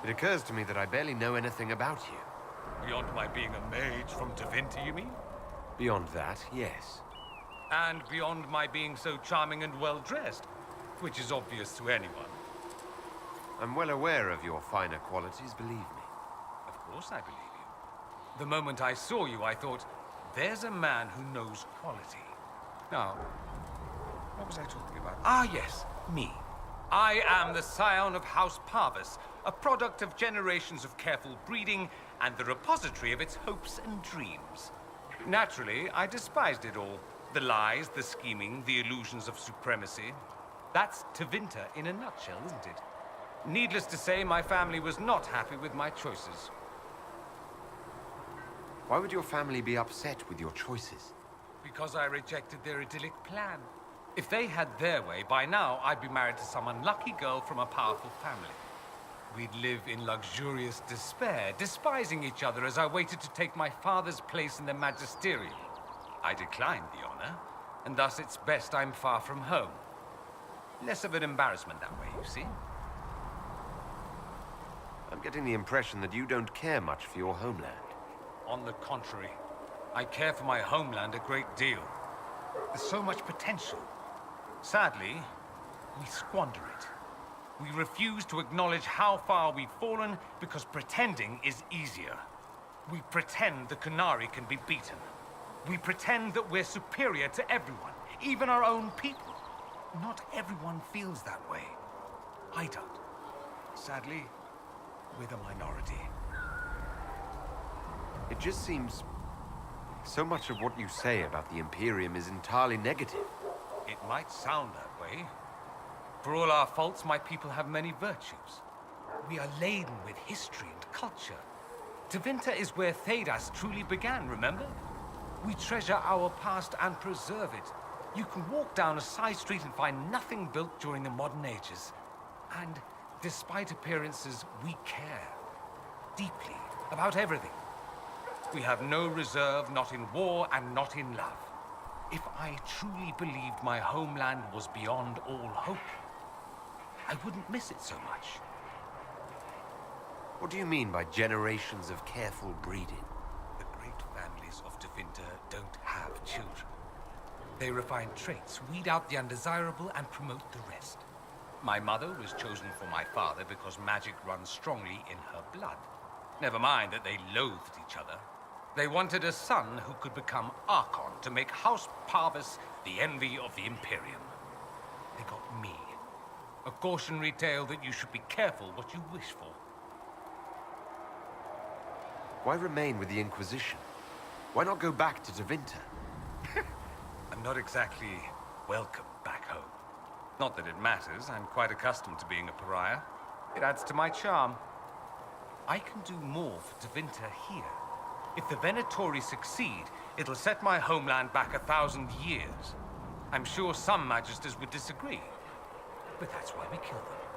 It occurs to me that I barely know anything about you. Beyond my being a mage from Tevinter, you mean? Beyond that, yes. And beyond my being so charming and well-dressed, which is obvious to anyone. I'm well aware of your finer qualities, believe me. Of course I believe you. The moment I saw you, I thought, there's a man who knows quality. Now, what was I talking about? Ah, yes, me. I am the scion of House Parvis, a product of generations of careful breeding and the repository of its hopes and dreams. Naturally, I despised it all. The lies, the scheming, the illusions of supremacy. That's Tevinter in a nutshell, isn't it? Needless to say, my family was not happy with my choices. Why would your family be upset with your choices? Because I rejected their idyllic plan. If they had their way, by now I'd be married to some unlucky girl from a powerful family. We'd live in luxurious despair, despising each other as I waited to take my father's place in the magisterium. I declined the honor, and thus it's best I'm far from home. Less of an embarrassment that way, you see. I'm getting the impression that you don't care much for your homeland. On the contrary, I care for my homeland a great deal. There's so much potential. Sadly, we squander it. We refuse to acknowledge how far we've fallen because pretending is easier. We pretend the Qunari can be beaten. We pretend that we're superior to everyone, even our own people. Not everyone feels that way. I don't. Sadly, we're the minority. It just seems... so much of what you say about the Imperium is entirely negative. It might sound that way. For all our faults, my people have many virtues. We are laden with history and culture. Tevinter is where Thedas truly began, remember? We treasure our past and preserve it. You can walk down a side street and find nothing built during the modern ages. And despite appearances, we care. Deeply. About everything. We have no reserve, not in war and not in love. If I truly believed my homeland was beyond all hope, I wouldn't miss it so much. What do you mean by generations of careful breeding? The great families of Tevinter don't have children. They refine traits, weed out the undesirable, and promote the rest. My mother was chosen for my father because magic runs strongly in her blood. Never mind that they loathed each other. They wanted a son who could become Archon to make House Parvis the envy of the Imperium. They got me. A cautionary tale that you should be careful what you wish for. Why remain with the Inquisition? Why not go back to Tevinter? I'm not exactly welcome back home. Not that it matters. I'm quite accustomed to being a pariah. It adds to my charm. I can do more for Tevinter here. If the Venatori succeed, it'll set my homeland back 1,000 years. I'm sure some magisters would disagree, but that's why we kill them.